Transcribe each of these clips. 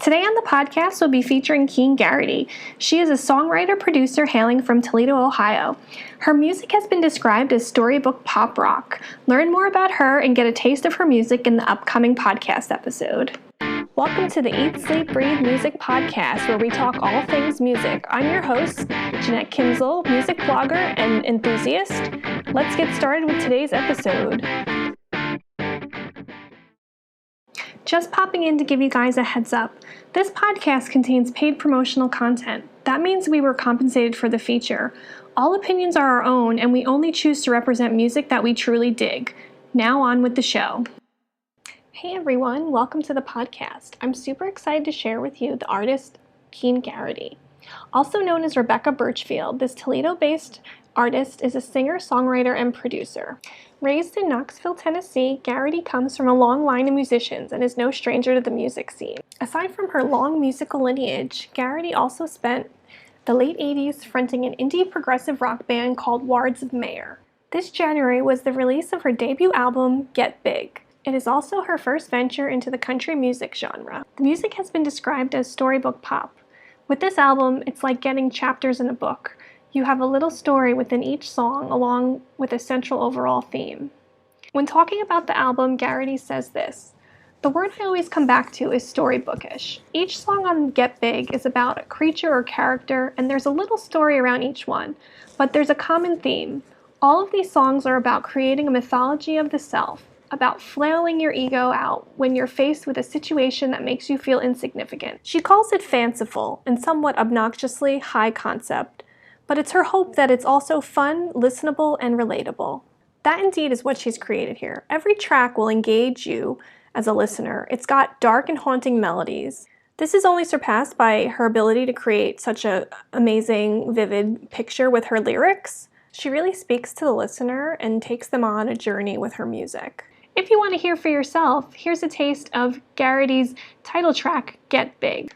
Today on the podcast, we'll be featuring Keen Garrity. She is a songwriter-producer hailing from Toledo, Ohio. Her music has been described as storybook pop rock. Learn more about her and get a taste of her music in the upcoming podcast episode. Welcome to the Eat, Sleep, Breathe Music Podcast, where we talk all things music. I'm your host, Jeanette Kinzel, music blogger and enthusiast. Let's get started with today's episode. Just popping in to give you guys a heads up. This podcast contains paid promotional content. That means we were compensated for the feature. All opinions are our own, and we only choose to represent music that we truly dig. Now on with the show. Hey everyone, welcome to the podcast. I'm super excited to share with you the artist Keen Garrity. Also known as Rebecca Birchfield, this Toledo-based artist is a singer, songwriter, and producer. Raised in Knoxville, Tennessee, Garrity comes from a long line of musicians and is no stranger to the music scene. Aside from her long musical lineage, Garrity also spent the late 80s fronting an indie progressive rock band called Wards of Mayor. This January was the release of her debut album, Get Big. It is also her first venture into the country music genre. The music has been described as storybook pop. With this album, it's like getting chapters in a book. You have a little story within each song along with a central overall theme. When talking about the album, Garrity says this: "The word I always come back to is storybookish. Each song on Get Big is about a creature or character, and there's a little story around each one, but there's a common theme. All of these songs are about creating a mythology of the self, about flailing your ego out when you're faced with a situation that makes you feel insignificant." She calls it fanciful and somewhat obnoxiously high concept, but it's her hope that it's also fun, listenable, and relatable. That indeed is what she's created here. Every track will engage you as a listener. It's got dark and haunting melodies. This is only surpassed by her ability to create such an amazing, vivid picture with her lyrics. She really speaks to the listener and takes them on a journey with her music. If you want to hear for yourself, here's a taste of Garrity's title track, Get Big.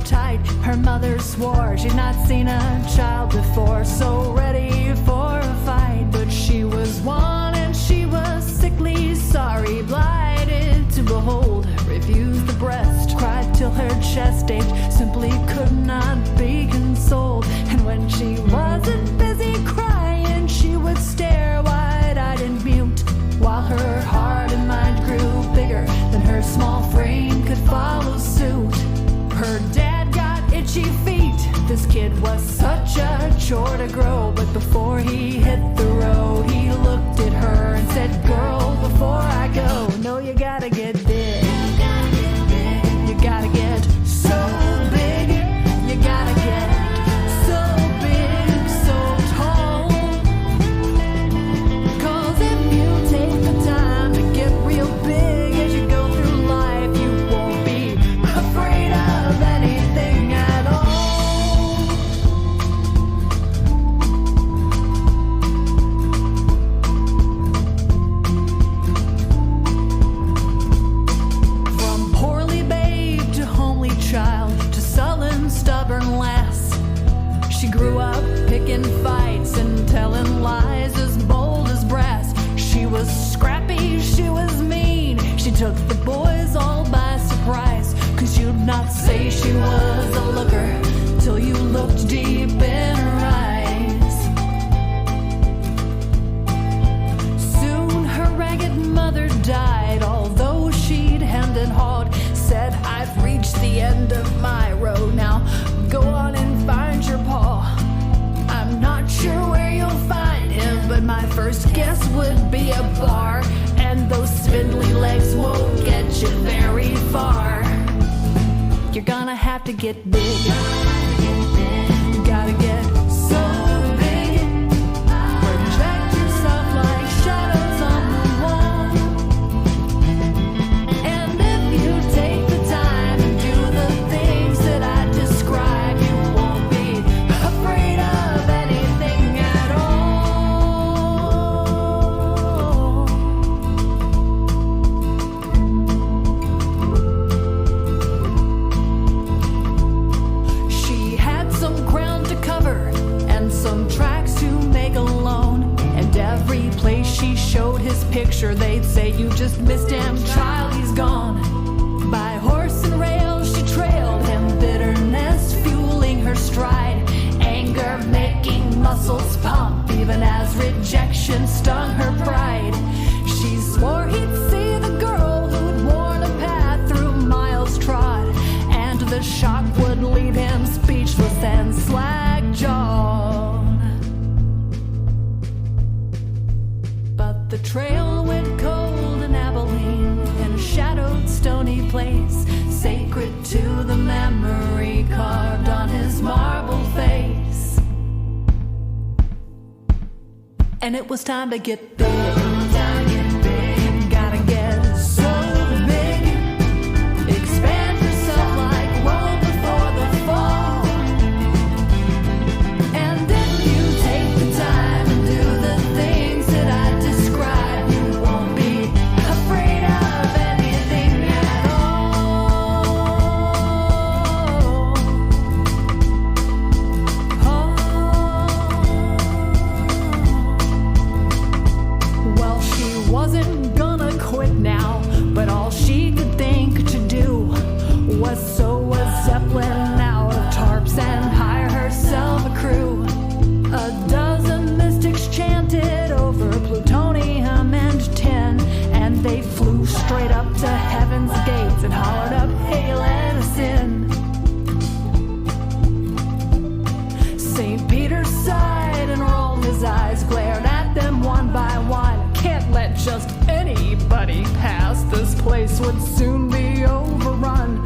Tight. Her mother swore she'd not seen a child before, so ready for a fight. But she was one and she was sickly sorry, blighted to behold, refused the breast, cried till her chest ached, simply could not be consoled. And when she wasn't busy crying, she would stare wide-eyed and mute, while her heart and mind grew bigger than her small frame could follow suit. Her dad got itchy feet. This kid was such a chore to grow, but before he hit the road, he looked at her and said, "Girl, before I go, no, you gotta get big. You gotta get so big. You gotta get so big, so tall. 'Cause if you take the time to get real big as you go through life, you won't be afraid of anything at all." From poorly babe to homely child to sullen, stubborn lass, she grew up picking fights and telling lies as bold as brass. She was scrappy, she was mean, she took the boys all by surprise. 'Cause you'd not say she was a looker till you looked deep in her eyes. Soon her ragged mother died, although she'd hemmed and hawed, said, "I've reached the end of my road, now go on and find your paw. I'm not sure where you'll find him, but my first guess would be a bar, and those spindly legs won't get you very far. You're gonna have to get big. You gotta get so big. Project yourself like shadows on the wall. And if you take the time and do the things that I describe, you won't be afraid of anything at all." his picture, they'd say, you just missed him, child, he's gone. By horse and rail she trailed him, bitterness fueling her stride, anger making muscles pump, even as rejection stung her pride. She swore he'd see the girl who'd worn a path through miles trod, and the shock would leave him speechless and slack-jawed. But the trail went cold in Abilene, in a shadowed stony place, sacred to the memory carved on his marble face. And it was time to get big. Gotta get so big. Expand yourself like Rome before the fall. And if you take the time and do the things that I describe, you won't be afraid of anything at all. Well, she wasn't gonna quit now, but all she could think to do was sew a zeppelin out of tarps and hire herself a crew. A dozen mystics chanted over plutonium and tin, and they flew straight up to heaven's gates and hollered up, "Hail Edison!" St. Peter sighed and rolled his eyes, glared at them one by one. Can't let just anybody pass, this place would soon be overrun.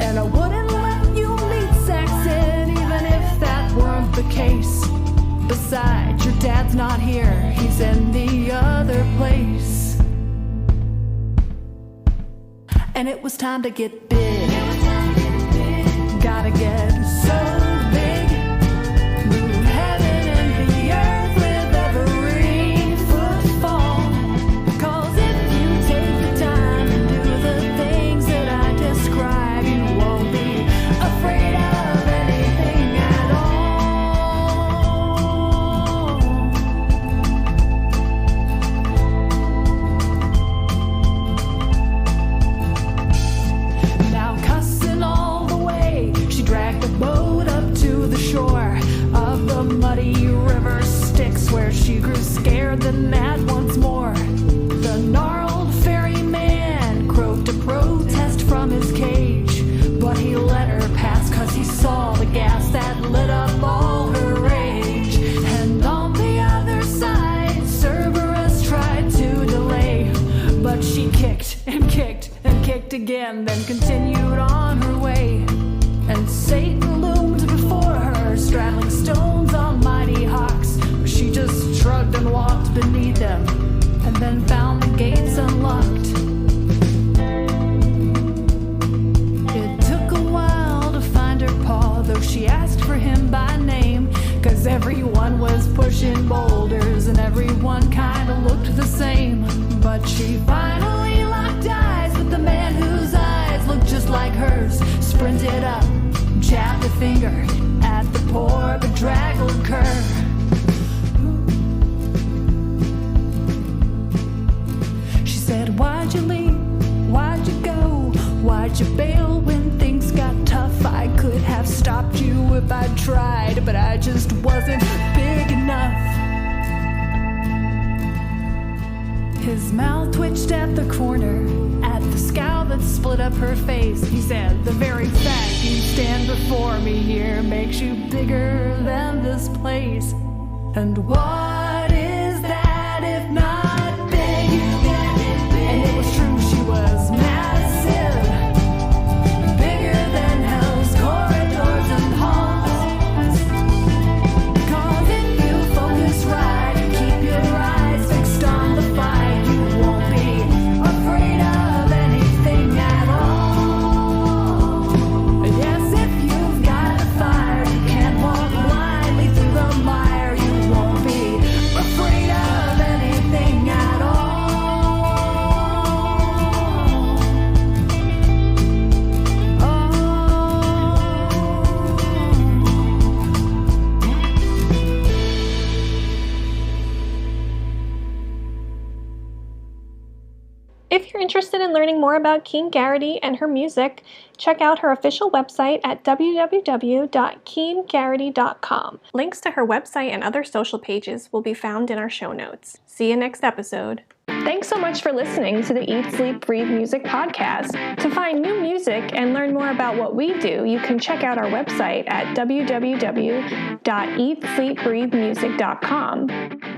And I wouldn't let you meet Saxon, even if that weren't the case. Besides, your dad's not here, he's in the other place. And it was time to get big. Gotta get so big. Move heaven and the earth with every footfall. 'Cause if you take the time and do the things that I describe, you won't be afraid of anything at all. Now cussing all the way, she dragged the boat up to the shore of the muddy river Styx, where she grew scared then mad once more. The gnarled ferryman croaked a protest from his cage, but he let her pass 'cause he saw the gas that lit up all her rage. And on the other side, Cerberus tried to delay, but she kicked and kicked and kicked again, then continued on her way. And Satan loomed before her, straddling stones on mighty hawks. She just shrugged and walked beneath them, and then found the gates unlocked. It took a while to find her paw, though she asked for him by name, 'cause everyone was pushing boulders and everyone kinda looked the same. But she finally locked eyes with the man whose eyes looked just like hers, sprinted up, jabbed a finger at the poor bedraggled cur. She said, "Why'd you leave? Why'd you go? Why'd you bail when things got tough? I could have stopped you if I'd tried, but I just wasn't big enough." His mouth twitched at the corner, at the scowl that split up her face. He said, "The very fact you stand before me here makes you bigger than this place. And what is that if not big?" And it was true, she was massive, bigger than hell's corridors and halls. 'Cause if you focus right and keep your eyes fixed on the fight, you won't be afraid of anything at all. Yes, if you've got a fire, you can't walk blindly through the mire. You won't be If you're interested in learning more about Keen Garrity and her music, check out her official website at www.keengarrity.com. Links to her website and other social pages will be found in our show notes. See you next episode. Thanks so much for listening to the Eat, Sleep, Breathe Music podcast. To find new music and learn more about what we do, you can check out our website at www.eatsleepbreathemusic.com.